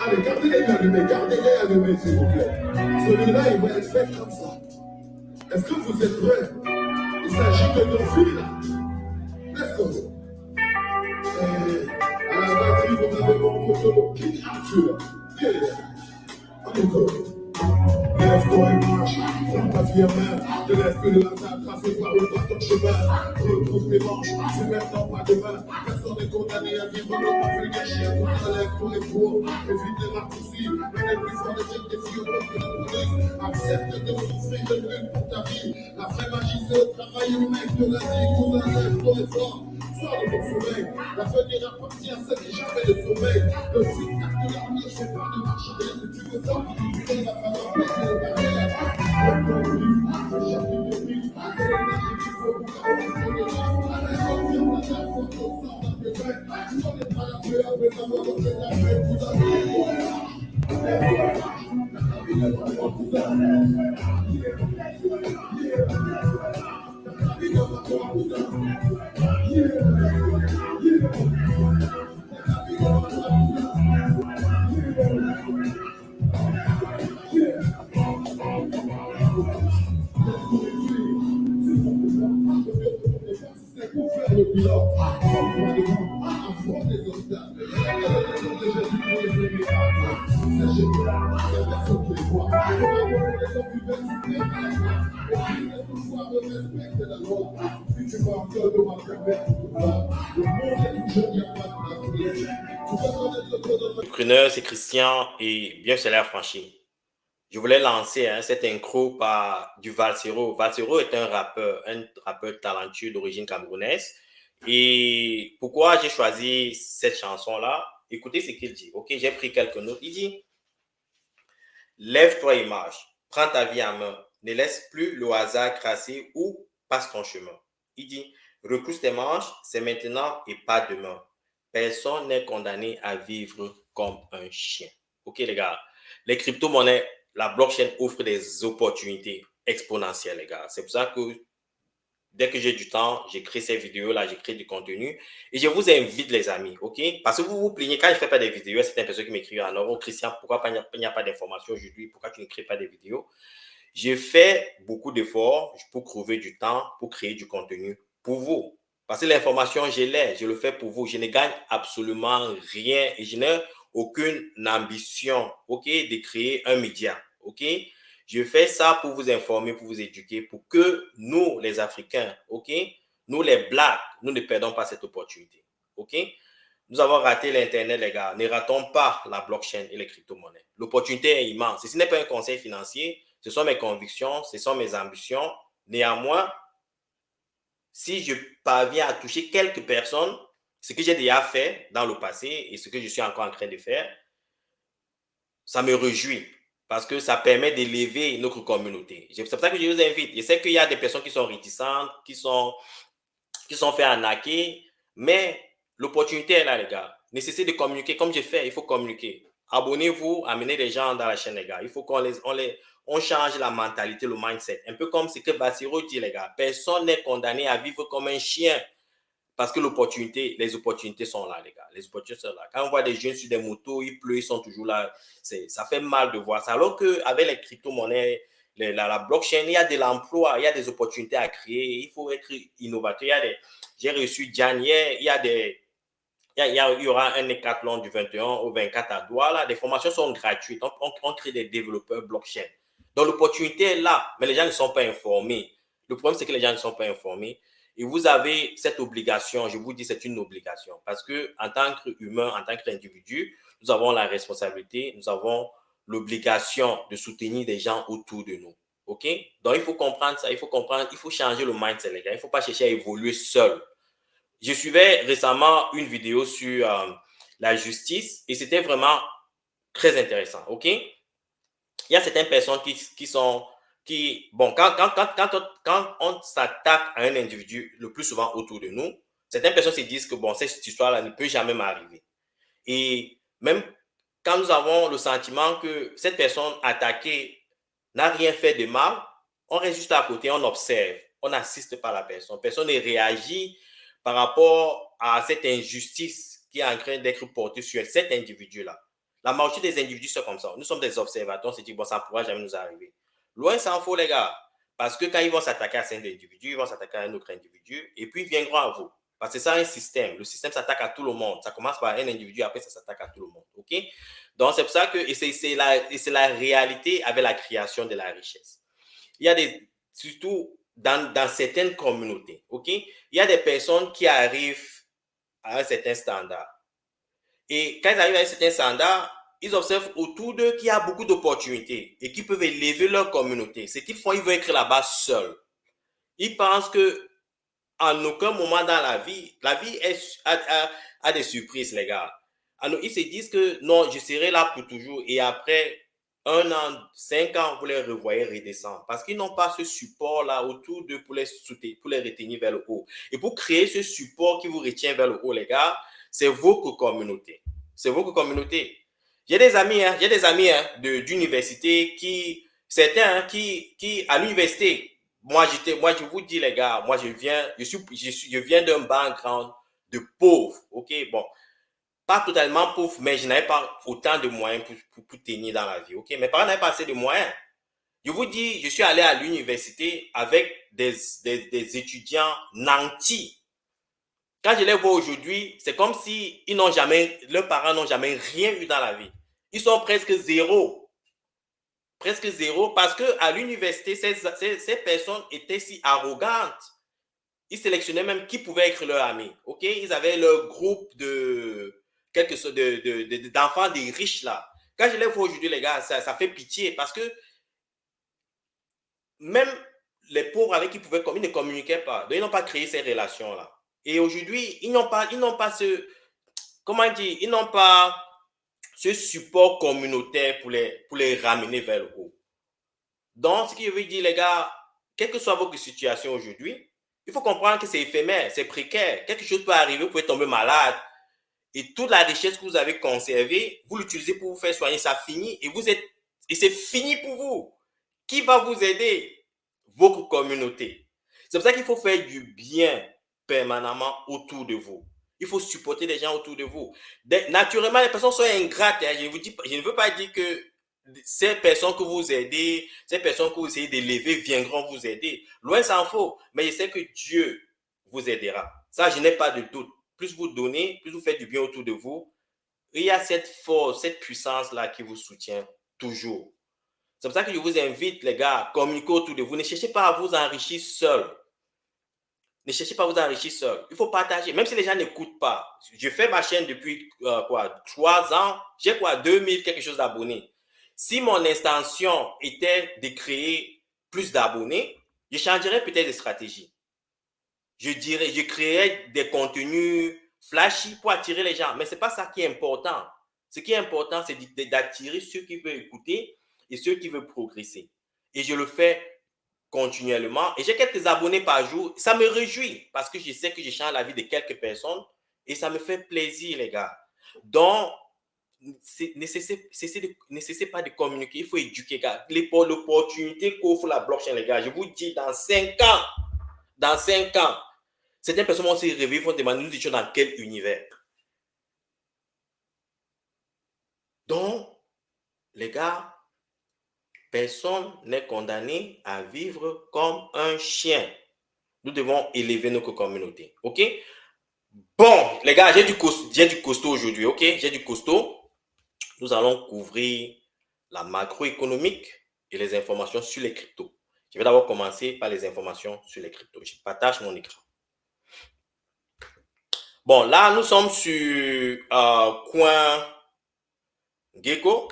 Allez, gardez-les allumés, s'il vous plaît. Celui-là, il va être fait comme ça. Est-ce que vous êtes prêts? Il s'agit de nos filles, là. Let's go. Et à la batterie, vous avez mon poteau King Arthur. Yeah. On y go. Lève-toi et marche, ferme ta vie main. Ne laisse plus de hasard tracer par le droit ton chemin. Retrouve tes manches, c'est maintenant pas demain. Personne n'est condamné à vivre dans ta vie des chiens. Tout relève tous les cours, évite les raccourcis. L'un des plus forts des jeunes défis au peuple de police. Accepte de souffrir de l'une pour ta vie. La vraie magie, c'est le travail au mec de la vie. Cousin, lève-toi et sors. Sors de ton sommeil. L'avenir appartient à ceux qui jamais le sommeil. Le spectacle de l'avenir, c'est pas de marcher. Si tu veux sortir, il va falloir péter le barrière. Entrepreneur, c'est Christian et bien c'est l'air franchi. Je voulais lancer cette intro par du Valsero. Valsero est un rappeur talentueux d'origine camerounaise. Et pourquoi j'ai choisi cette chanson-là? Écoutez ce qu'il dit. Ok, j'ai pris quelques notes. Il dit: lève-toi et marche, prends ta vie en main, ne laisse plus le hasard crasser ou passe ton chemin. Il dit: repousse tes manches, c'est maintenant et pas demain. Personne n'est condamné à vivre comme un chien. Ok les gars, les crypto-monnaies, la blockchain offre des opportunités exponentielles les gars. C'est pour ça que dès que j'ai du temps, j'écris ces vidéos-là, j'écris du contenu. Et je vous invite, les amis, ok? Parce que vous vous plaignez, quand je ne fais pas des vidéos, c'est une personne qui m'écrit: alors, oh Christian, pourquoi il n'y a pas d'informations aujourd'hui? Pourquoi tu n'écris pas des vidéos? J'ai fait beaucoup d'efforts pour trouver du temps, pour créer du contenu pour vous. Parce que l'information, je le fais pour vous. Je ne gagne absolument rien et je n'ai aucune ambition, ok, de créer un média, ok? Je fais ça pour vous informer, pour vous éduquer, pour que nous, les Africains, ok, nous, les Blacks, nous ne perdons pas cette opportunité, ok? Nous avons raté l'Internet, les gars. Ne ratons pas la blockchain et les crypto-monnaies. L'opportunité est immense. Et ce n'est pas un conseil financier, ce sont mes convictions, ce sont mes ambitions. Néanmoins, si je parviens à toucher quelques personnes, ce que j'ai déjà fait dans le passé et ce que je suis encore en train de faire, ça me réjouit parce que ça permet d'élever notre communauté. C'est pour ça que je vous invite. Je sais qu'il y a des personnes qui sont réticentes, qui sont fait arnaquer, mais l'opportunité est là, les gars. Nécessité de communiquer comme j'ai fait, il faut communiquer. Abonnez-vous, amenez les gens dans la chaîne, les gars. Il faut on change la mentalité, le mindset. Un peu comme ce que Bassiro dit, les gars. Personne n'est condamné à vivre comme un chien. Parce que les opportunités sont là, les gars. Les opportunités sont là. Quand on voit des jeunes sur des motos, il pleut, ils sont toujours là. Ça fait mal de voir ça. Alors qu'avec les crypto-monnaies, la blockchain, il y a de l'emploi, il y a des opportunités à créer. Il faut être innovateur. J'ai reçu Jan hier, il y aura un hackathon du 21 au 24 à Douala. Les formations sont gratuites. On crée des développeurs blockchain. Donc, l'opportunité est là, mais les gens ne sont pas informés. Le problème, c'est que les gens ne sont pas informés. Et vous avez cette obligation, je vous dis, c'est une obligation. Parce qu'en tant qu'humain, en tant qu'individu, nous avons la responsabilité, nous avons l'obligation de soutenir des gens autour de nous. OK? Donc, il faut comprendre ça, il faut changer le mindset, les gars. Il ne faut pas chercher à évoluer seul. Je suivais récemment une vidéo sur la justice et c'était vraiment très intéressant. OK? Il y a certaines personnes bon, quand on s'attaque à un individu, le plus souvent autour de nous, certaines personnes se disent que bon, cette histoire-là ne peut jamais m'arriver. Et même quand nous avons le sentiment que cette personne attaquée n'a rien fait de mal, on reste juste à côté, on observe, on n'assiste pas la personne. Personne ne réagit par rapport à cette injustice qui est en train d'être portée sur cet individu-là. La majorité des individus sont comme ça. Nous sommes des observateurs, on se dit, bon, ça ne pourra jamais nous arriver. Loin s'en faut, les gars. Parce que quand ils vont s'attaquer à cet individu, ils vont s'attaquer à un autre individu, et puis ils viendront à vous. Parce que c'est ça un système. Le système s'attaque à tout le monde. Ça commence par un individu, après ça s'attaque à tout le monde. OK? Donc, c'est pour ça que, et c'est la réalité avec la création de la richesse. Il y a surtout dans certaines communautés, OK? Il y a des personnes qui arrivent à un certain standard. Et quand ils arrivent à un certain standard, ils observent autour d'eux qu'il y a beaucoup d'opportunités et qu'ils peuvent élever leur communauté. Ce qu'ils font, ils veulent être là-bas seuls. Ils pensent que en aucun moment dans la vie a des surprises, les gars. Alors, ils se disent que non, je serai là pour toujours. Et après 1 an, 5 ans, vous les revoyez redescendre. Parce qu'ils n'ont pas ce support-là autour d'eux pour les retenir vers le haut. Et pour créer ce support qui vous retient vers le haut, les gars, c'est votre communauté. C'est votre communauté. J'ai des amis, d'université certains qui à l'université, moi, je vous dis, les gars, moi, je viens d'un background de pauvre, ok? Bon, pas totalement pauvre, mais je n'avais pas autant de moyens pour tenir dans la vie, ok? Mes parents n'avaient pas assez de moyens. Je vous dis, je suis allé à l'université avec des étudiants nantis. Quand je les vois aujourd'hui, c'est comme si leurs parents n'ont jamais rien eu dans la vie. Ils sont presque zéro. Presque zéro, parce qu'à l'université, ces personnes étaient si arrogantes. Ils sélectionnaient même qui pouvait être leur ami. Ok, ils avaient leur groupe d'enfants des riches là. Quand je les vois aujourd'hui, les gars, ça fait pitié, parce que même les pauvres avec qui ils pouvaient ils ne communiquaient pas. Donc, ils n'ont pas créé ces relations-là. Et aujourd'hui, ils n'ont pas comment dire, ils n'ont pas ce support communautaire pour les ramener vers le haut. Donc, ce qui veut dire, les gars, quelle que soit votre situation aujourd'hui, il faut comprendre que c'est éphémère, c'est précaire. Quelque chose peut arriver, vous pouvez tomber malade. Et toute la richesse que vous avez conservée, vous l'utilisez pour vous faire soigner, ça finit. Et c'est fini pour vous. Qui va vous aider? Votre communauté. C'est pour ça qu'il faut faire du bien permanemment autour de vous. Il faut supporter les gens autour de vous. Naturellement, les personnes sont ingrates. Je ne veux pas dire que ces personnes que vous aidez, ces personnes que vous essayez d'élever viendront vous aider. Loin s'en faut. Mais je sais que Dieu vous aidera. Ça, je n'ai pas de doute. Plus vous donnez, plus vous faites du bien autour de vous, il y a cette force, cette puissance-là qui vous soutient toujours. C'est pour ça que je vous invite, les gars, communiquez autour de vous. Ne cherchez pas à vous enrichir seul. Ne cherchez pas à vous enrichir seul. Il faut partager. Même si les gens n'écoutent pas. Je fais ma chaîne depuis 3 ans. J'ai 2000 quelque chose d'abonnés. Si mon intention était de créer plus d'abonnés, je changerais peut-être de stratégie. Je créerais des contenus flashy pour attirer les gens. Mais ce n'est pas ça qui est important. Ce qui est important, c'est d'attirer ceux qui veulent écouter et ceux qui veulent progresser. Et je le fais continuellement. Et j'ai quelques abonnés par jour. Ça me réjouit parce que je sais que je change la vie de quelques personnes et ça me fait plaisir, les gars. Donc, n'essayez pas de communiquer. Il faut éduquer, gars. L'opportunité qu'offre la blockchain, les gars. Je vous dis, dans 5 ans, certaines personnes vont se réveiller, vont demander, nous étions dans quel univers? Donc, les gars, personne n'est condamné à vivre comme un chien. Nous devons élever notre communauté. OK? Bon, les gars, j'ai du costaud aujourd'hui. OK? J'ai du costaud. Nous allons couvrir la macroéconomique et les informations sur les cryptos. Je vais d'abord commencer par les informations sur les cryptos. Je partage mon écran. Bon, là, nous sommes sur CoinGecko.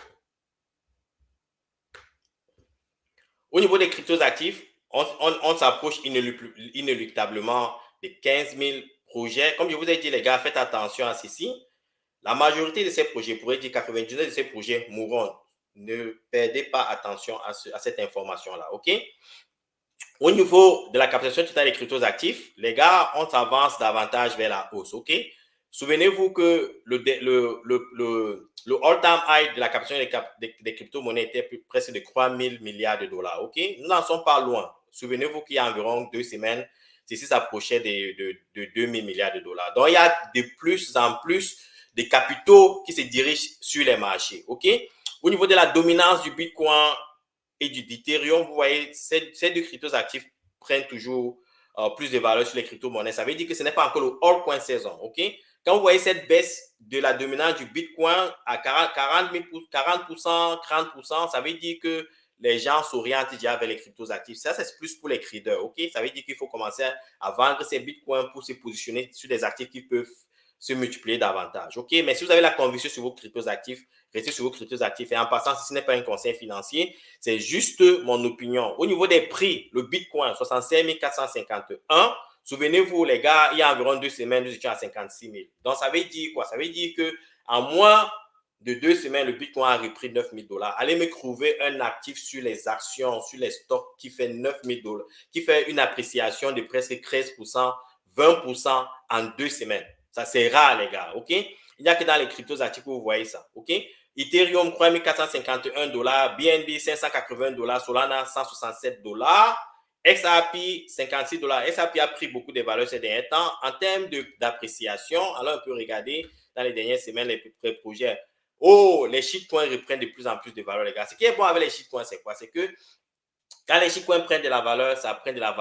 Au niveau des cryptos actifs, on s'approche inéluctablement des 15 000 projets. Comme je vous ai dit, les gars, faites attention à ceci. La majorité de ces projets, pourrait dire 99 de ces projets mourront. Ne perdez pas attention à cette information-là, OK? Au niveau de la captation totale des cryptos actifs, les gars, on s'avance davantage vers la hausse, OK? Souvenez-vous que le all-time high de la captation des crypto-monnaies était presque de 3 000 milliards de dollars, OK? Nous n'en sommes pas loin. Souvenez-vous qu'il y a environ 2 semaines, ceci s'approchait de 2 000 milliards de dollars. Donc, il y a de plus en plus des capitaux qui se dirigent sur les marchés. OK? Au niveau de la dominance du Bitcoin et du d'Ethereum, vous voyez, ces deux cryptos-actifs prennent toujours plus de valeur sur les crypto-monnaies. Ça veut dire que ce n'est pas encore le altcoin saison. OK? Quand vous voyez cette baisse de la dominance du Bitcoin à 40%, 30%, ça veut dire que les gens s'orientent déjà vers les cryptos actifs. Ça, c'est plus pour les traders. OK? Ça veut dire qu'il faut commencer à vendre ces bitcoins pour se positionner sur des actifs qui peuvent se multiplier davantage. OK? Mais si vous avez la conviction sur vos cryptos actifs, restez sur vos cryptos actifs. Et en passant, si ce n'est pas un conseil financier, c'est juste mon opinion. Au niveau des prix, le bitcoin, 65 451. Souvenez-vous, les gars, il y a environ 2 semaines, nous étions à 56 000. Donc, ça veut dire quoi? Ça veut dire qu'en moins de 2 semaines, le Bitcoin a repris 9 000 $. Allez me trouver un actif sur les actions, sur les stocks qui fait 9 000 $, qui fait une appréciation de presque 13%, 20% en 2 semaines. Ça, c'est rare, les gars. OK? Il n'y a que dans les cryptos actifs que vous voyez ça. OK? Ethereum, 3 451 $, BNB, 580 $, Solana, 167 $. XRP, 56 $. XRP a pris beaucoup de valeur ces derniers temps. En termes d'appréciation, alors on peut regarder dans les dernières semaines les projets. Oh, les shitcoins reprennent de plus en plus de valeur, les gars. Ce qui est bon avec les shitcoins, c'est quoi? C'est que quand les shitcoins prennent de la valeur, ça perd de la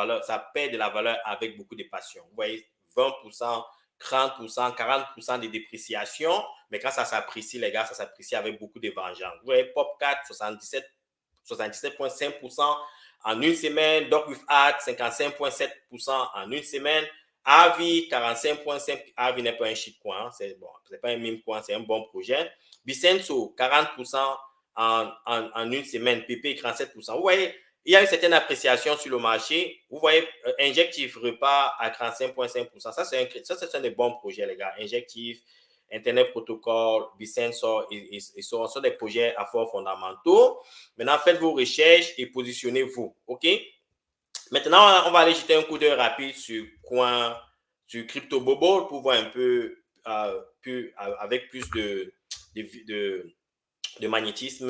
valeur avec beaucoup de passion. Vous voyez, 20%, 30%, 40% de dépréciation. Mais quand ça s'apprécie, les gars, ça s'apprécie avec beaucoup de vengeance. Vous voyez, Pop4, 77,5% en une semaine. Dog with Art, 55,7% en une semaine. Avi, 45,5%. Avi n'est pas un shitcoin, c'est bon, c'est pas un meme coin, c'est un bon projet. Bicenso, 40% en une semaine. PP, 37%. Vous voyez, il y a une certaine appréciation sur le marché. Vous voyez, Injectif repart à 35,5%. Ça, c'est un des bons projets, les gars. Injectif, Internet Protocol, Bicenso, et ce sont des projets à fort fondamentaux. Maintenant, faites vos recherches et positionnez-vous. OK? Maintenant, on va aller jeter un coup d'œil rapide sur Crypto Bobo pour voir un peu avec plus de magnétisme,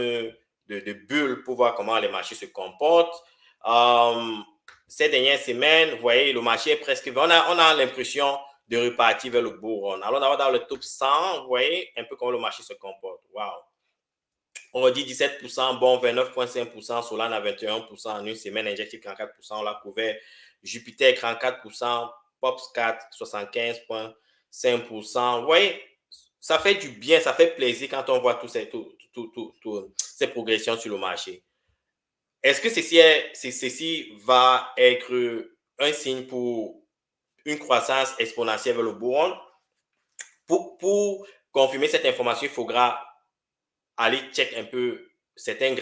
de bulles pour voir comment les marchés se comportent. Ces dernières semaines, vous voyez, le marché est presque... On a l'impression de repartir vers le bull run. Alors, on va dans le top 100, vous voyez, un peu comment le marché se comporte. Wow! On dit 17%, bon, 29,5%, Solana 21% en une semaine, Injective 34%, on l'a couvert. Jupiter 34%, Pops 4, 75,5%. Vous voyez, ça fait du bien, ça fait plaisir quand on voit toutes ces progressions sur le marché. Est-ce que ceci va être un signe pour une croissance exponentielle vers le bull run? Pour confirmer cette information, il faudra aller check un peu certains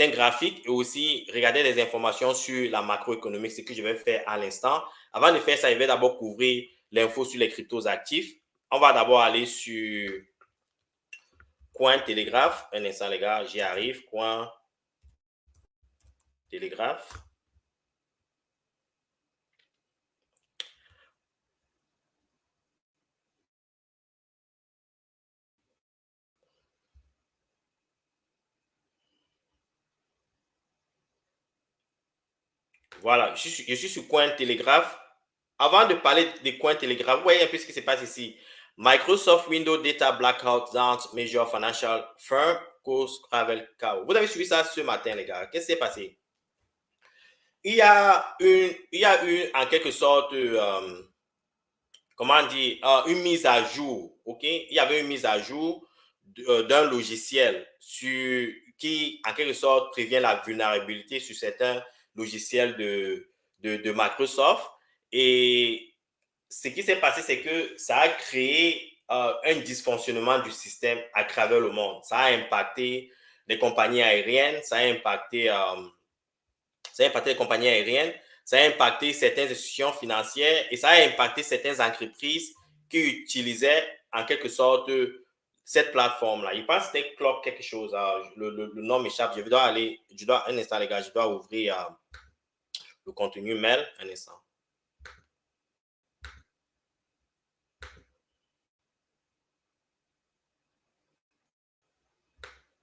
graphiques et aussi regarder les informations sur la macroéconomie, ce que je vais faire à l'instant. Avant de faire ça, je vais d'abord couvrir l'info sur les cryptos actifs. On va d'abord aller sur Cointelegraph. Un instant, les gars, j'y arrive. Cointelegraph. Voilà, je suis sur Cointelegraph. Avant de parler de Cointelegraph, vous voyez un peu ce qui se passe ici. Microsoft Windows Data Blackout Down Major Financial Firm cause Travel KO. Vous avez suivi ça ce matin, les gars. Qu'est-ce qui s'est passé? Il y a eu en quelque sorte, comment dire, une mise à jour. OK? Il y avait une mise à jour d'un logiciel qui, en quelque sorte, prévient la vulnérabilité sur certains logiciels de Microsoft. Et ce qui s'est passé, c'est que ça a créé un dysfonctionnement du système à travers le monde. Ça a impacté les compagnies aériennes, ça a impacté les compagnies aériennes, ça a impacté certaines institutions financières et ça a impacté certaines entreprises qui utilisaient en quelque sorte cette plateforme-là. Il pense que c'était Clock quelque chose. Le nom m'échappe. Un instant, les gars, je dois ouvrir le contenu mail. Un instant.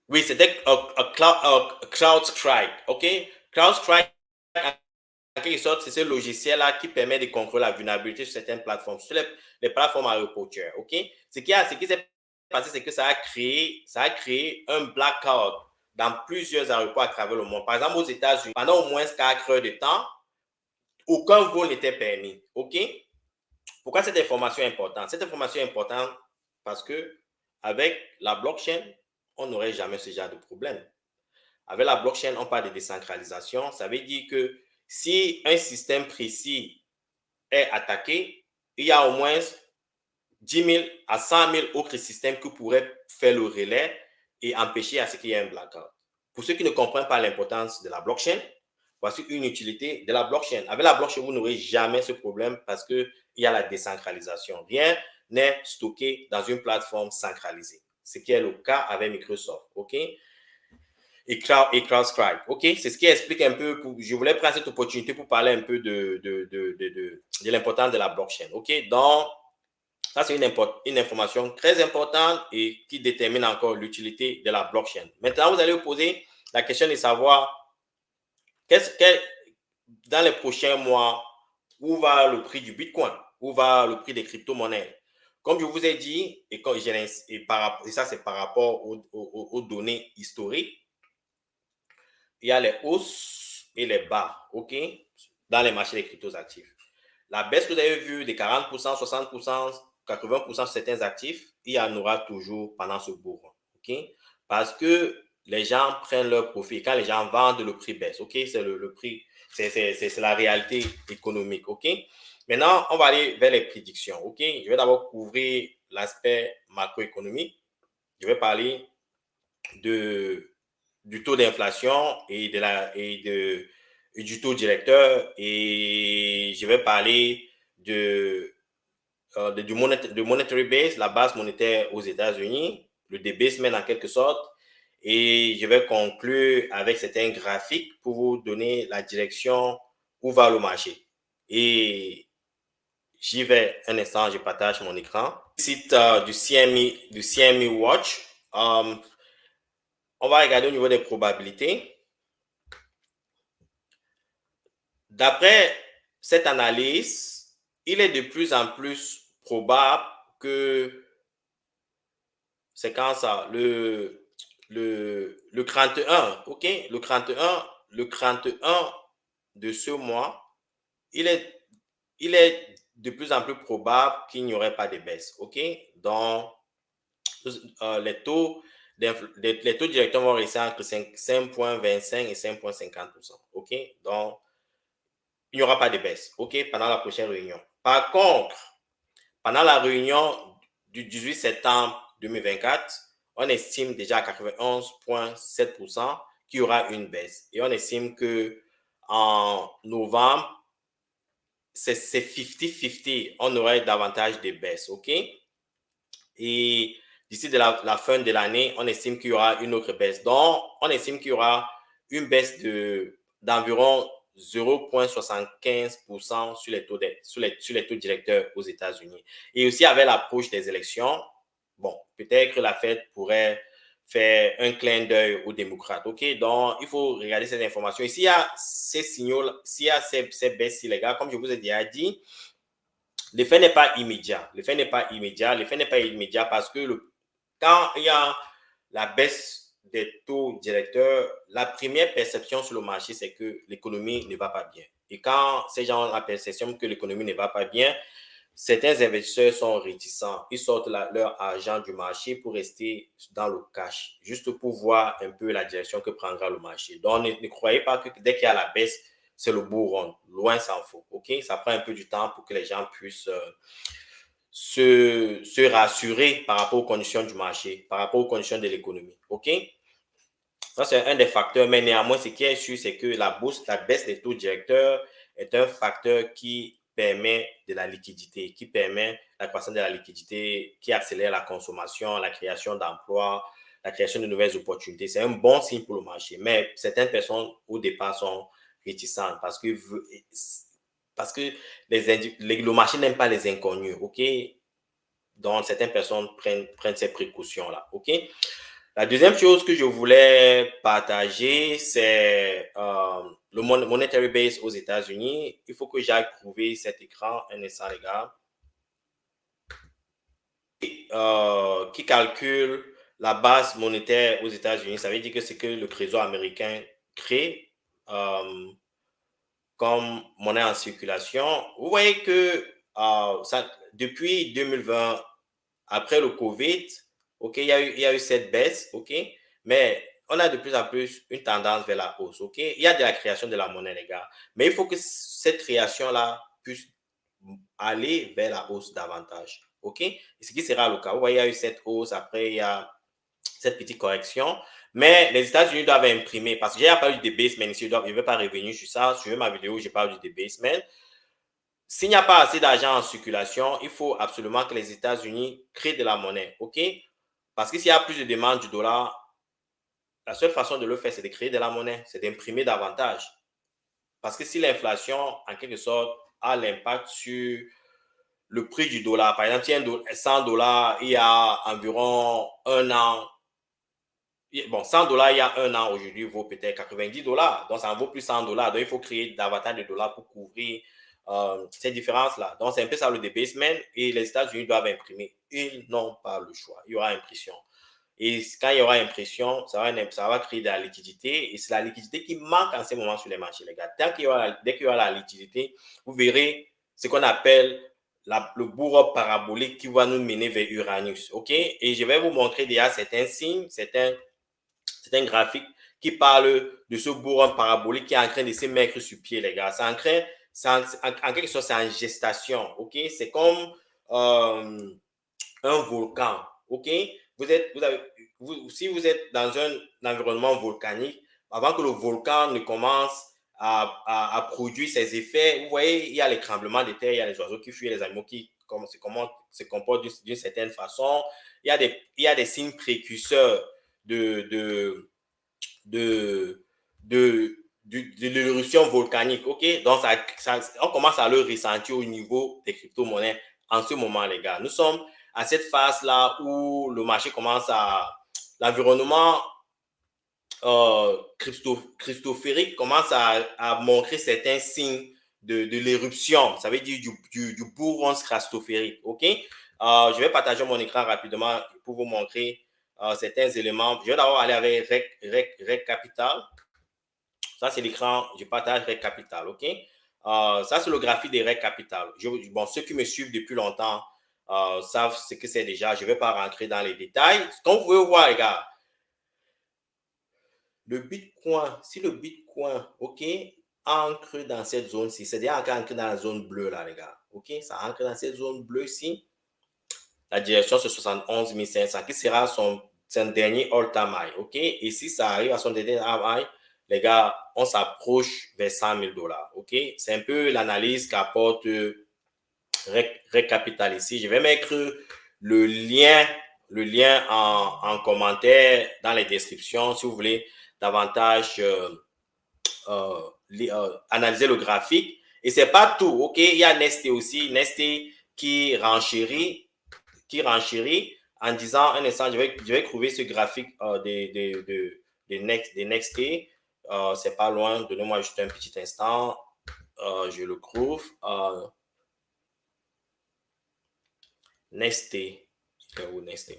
Oui, c'était CrowdStrike. OK? CrowdStrike en quelque sorte, c'est ce logiciel-là qui permet de contrôler la vulnérabilité sur certaines plateformes, sur les plateformes aéroportuaires. OK? Ce qui s'est passé, c'est que ça a créé un blackout dans plusieurs aéroports à travers le monde. Par exemple, aux États-Unis, pendant au moins 4 heures de temps, aucun vol n'était permis. OK? Pourquoi cette information est importante? Cette information est importante parce que avec la blockchain, on n'aurait jamais ce genre de problème. Avec la blockchain, on parle de décentralisation. Ça veut dire que si un système précis est attaqué, il y a au moins 10 000 à 100 000 autres systèmes qui pourraient faire le relais et empêcher à ce qu'il y ait un blackout. Pour ceux qui ne comprennent pas l'importance de la blockchain, voici une utilité de la blockchain. Avec la blockchain, vous n'aurez jamais ce problème parce qu'il y a la décentralisation. Rien n'est stocké dans une plateforme centralisée, ce qui est le cas avec Microsoft. OK? Et CrowdStrike. OK? C'est ce qui explique un peu, je voulais prendre cette opportunité pour parler un peu de l'importance de la blockchain. OK? Donc, ça, c'est une information très importante et qui détermine encore l'utilité de la blockchain. Maintenant, vous allez vous poser la question de savoir dans les prochains mois, où va le prix du Bitcoin? Où va le prix des crypto-monnaies? Comme je vous ai dit, et ça, c'est par rapport aux données historiques, il y a les hausses et les bas, OK, dans les marchés des cryptos actifs. La baisse que vous avez vue de 40%, 60%, 80% sur certains actifs, il y en aura toujours pendant ce bull run, OK? Parce que les gens prennent leur profit. Quand les gens vendent, le prix baisse, OK? C'est le prix, c'est la réalité économique, OK? Maintenant, on va aller vers les prédictions, OK? Je vais d'abord couvrir l'aspect macroéconomique. Je vais parler du taux d'inflation et du taux directeur, et je vais parler de monetary base, la base monétaire aux États-Unis, le débasement en quelque sorte, et je vais conclure avec certains graphiques pour vous donner la direction où va le marché. Et j'y vais un instant, je partage mon écran. Site du CME Watch. On va regarder au niveau des probabilités. D'après cette analyse, il est de plus en plus probable que c'est quand ça, le 31, OK? Le 31 de ce mois, il est de plus en plus probable qu'il n'y aurait pas de baisse, OK? Donc, les taux directeurs vont rester entre 5,25 et 5,50%, OK? Donc, il n'y aura pas de baisse, OK, pendant la prochaine réunion. Par contre, pendant la réunion du 18 septembre 2024, on estime déjà à 91,7% qu'il y aura une baisse. Et on estime qu'en novembre, c'est 50-50, on aurait davantage de baisses, OK? Et d'ici la fin de l'année, on estime qu'il y aura une autre baisse. Donc, on estime qu'il y aura une baisse d'environ 0,75% sur les taux directeurs aux États-Unis. Et aussi, avec l'approche des élections, bon, peut-être que la Fed pourrait faire un clin d'œil aux démocrates. OK? Donc, il faut regarder ces informations. Et s'il y a ces signaux, s'il y a ces baisses illégales, comme je vous ai déjà dit, l'effet n'est pas immédiat. L'effet n'est pas immédiat parce que quand il y a la baisse des taux directeurs, la première perception sur le marché, c'est que l'économie ne va pas bien. Et quand ces gens ont la perception que l'économie ne va pas bien, certains investisseurs sont réticents. Ils sortent leur argent du marché pour rester dans le cash, juste pour voir un peu la direction que prendra le marché. Donc, ne croyez pas que dès qu'il y a la baisse, c'est le beau rond. Loin s'en faut. OK? Ça prend un peu du temps pour que les gens puissent se rassurer par rapport aux conditions du marché, par rapport aux conditions de l'économie. OK? Ça, c'est un des facteurs, mais néanmoins, ce qui est sûr, c'est que la baisse des taux directeurs est un facteur qui permet de la liquidité, qui permet la croissance de la liquidité, qui accélère la consommation, la création d'emplois, la création de nouvelles opportunités. C'est un bon signe pour le marché, mais certaines personnes, au départ, sont réticentes parce que le marché n'aime pas les inconnus, OK? Donc, certaines personnes prennent ces précautions-là, OK? La deuxième chose que je voulais partager, c'est le monetary base aux États-Unis. Il faut que j'aille trouver cet écran. Un instant, les gars. Qui calcule la base monétaire aux États-Unis. Ça veut dire que c'est que le Trésor américain crée comme monnaie en circulation. Vous voyez que depuis 2020, après le COVID, OK, il y a eu cette baisse, OK, mais on a de plus en plus une tendance vers la hausse, OK. Il y a de la création de la monnaie, les gars, mais il faut que cette création-là puisse aller vers la hausse davantage, OK. Et ce qui sera le cas. Vous voyez, il y a eu cette hausse, après il y a cette petite correction. Mais les États-Unis doivent imprimer, parce que j'ai parlé du débasement ici, je ne vais pas revenir sur ça. Sur ma vidéo, je parle du débasement. S'il n'y a pas assez d'argent en circulation, il faut absolument que les États-Unis créent de la monnaie, OK? Parce que s'il y a plus de demande du dollar, la seule façon de le faire, c'est de créer de la monnaie, c'est d'imprimer davantage. Parce que si l'inflation, en quelque sorte, a l'impact sur le prix du dollar, par exemple, si 100 dollars, il y a environ un an, bon, 100 dollars il y a un an, aujourd'hui, vaut peut-être 90 dollars. Donc, ça en vaut plus 100 dollars. Donc, il faut créer davantage de dollars pour couvrir ces différences-là. Donc, c'est un peu ça le débasement et les États-Unis doivent imprimer. Ils n'ont pas le choix. Il y aura impression. Et quand il y aura impression, ça va créer de la liquidité et c'est la liquidité qui manque en ce moment sur les marchés, les gars. Dès qu'il y aura la liquidité, vous verrez ce qu'on appelle le bourreau parabolique qui va nous mener vers Uranus. OK? Et je vais vous montrer déjà certains signes, certains graphique qui parle de ce bourron parabolique qui est en train de se mettre sur pied, les gars. En quelque sorte, c'est en gestation, OK? C'est comme un volcan, OK? Si vous êtes dans un environnement volcanique, avant que le volcan ne commence à produire ses effets, vous voyez, il y a les tremblements de terre, il y a les oiseaux qui fuient, les animaux qui se comportent d'une certaine façon. Il y a des signes précurseurs de l'éruption volcanique, ok? Donc, on commence à le ressentir au niveau des crypto-monnaies en ce moment, les gars. Nous sommes à cette phase-là où le marché commence l'environnement christophérique commence à montrer certains signes de l'éruption. Ça veut dire du bourron christophérique, ok? Je vais partager mon écran rapidement pour vous montrer certains éléments. Je vais d'abord aller avec Rec Capital. Ça, c'est l'écran, je partage Rec Capital, ok? Ça, c'est le graphique des Rec Capital. Bon, ceux qui me suivent depuis longtemps savent ce que c'est déjà. Je ne vais pas rentrer dans les détails. Comme vous pouvez voir, les gars, le Bitcoin, si le Bitcoin, ok, ancre dans cette zone-ci, c'est-à-dire ancre dans la zone bleue, là, les gars, ok? Ça ancre dans cette zone bleue-ci. La direction, c'est 71 500, qui sera son dernier all-time high, ok? Et si ça arrive à son dernier high, les gars, on s'approche vers 100 000 dollars, ok? C'est un peu l'analyse qu'apporte Rec Capital ici. Je vais mettre le lien en commentaire dans les descriptions si vous voulez davantage analyser le graphique. Et c'est pas tout, ok? Il y a Nesté aussi, Nesté qui renchérit en disant un instant, je vais trouver ce graphique des Nesté. C'est pas loin, donnez-moi juste un petit instant. Je le trouve. Nesté.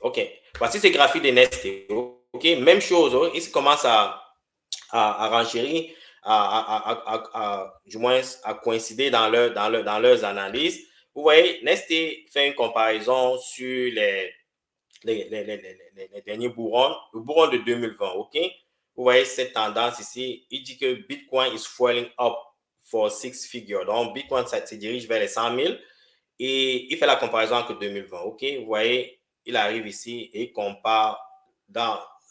OK. Voici ce graphique de Nesté. OK. Même chose. Oh, il commence à renchérir, du moins à coïncider dans leurs analyses. Vous voyez, Nesté fait une comparaison sur les derniers bourrons, le bourron de 2020. OK. Vous voyez cette tendance ici. Il dit que Bitcoin is falling up for six figures. Donc, Bitcoin se dirige vers les 100 000. Et il fait la comparaison avec 2020. OK, vous voyez, il arrive ici et il compare par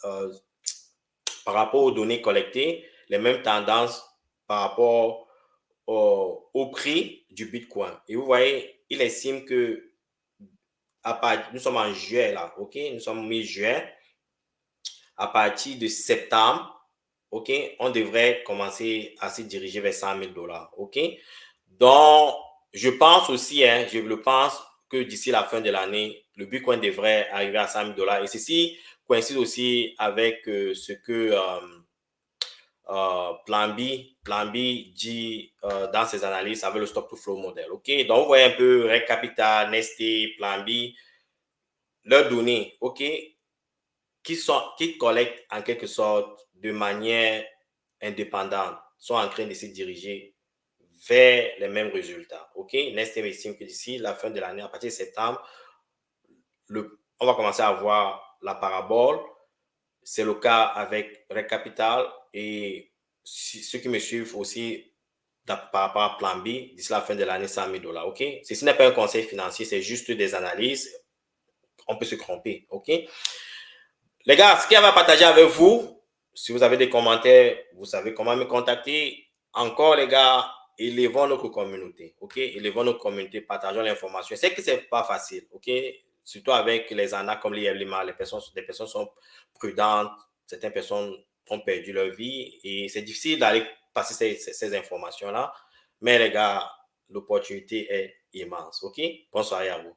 rapport aux données collectées, les mêmes tendances par rapport au prix du Bitcoin. Et vous voyez, il estime que nous sommes en juillet là, OK, nous sommes mi-juin. À partir de septembre, OK, on devrait commencer à se diriger vers 100 000 dollars. OK, donc je pense aussi, je le pense, que d'ici la fin de l'année, le Bitcoin devrait arriver à 100 000 dollars. Et ceci coïncide aussi avec ce que Plan B dit dans ses analyses avec le stock to flow model. OK? Donc, vous voyez un peu Reg Capital, Nestlé, Plan B, leurs données, OK, qui collectent en quelque sorte de manière indépendante, sont en train de se diriger vers les mêmes résultats. OK? Nestlé estime que d'ici la fin de l'année, à partir de septembre, on va commencer à voir la parabole. C'est le cas avec Reg Capital et ceux qui me suivent aussi par rapport à Plan B, d'ici la fin de l'année, 100 000 $. OK? Ceci n'est pas un conseil financier, c'est juste des analyses. On peut se tromper. OK? Les gars, ce qu'il y avait à partager avec vous, si vous avez des commentaires, vous savez comment me contacter. Encore, les gars, élevons notre communauté. OK? Élevons notre communauté, partageons l'information. C'est que ce n'est pas facile. OK? Surtout avec les arnaques comme l'ILMA, les personnes sont prudentes. Certaines personnes ont perdu leur vie et c'est difficile d'aller passer ces informations-là. Mais les gars, l'opportunité est immense. OK? Bonne soirée à vous.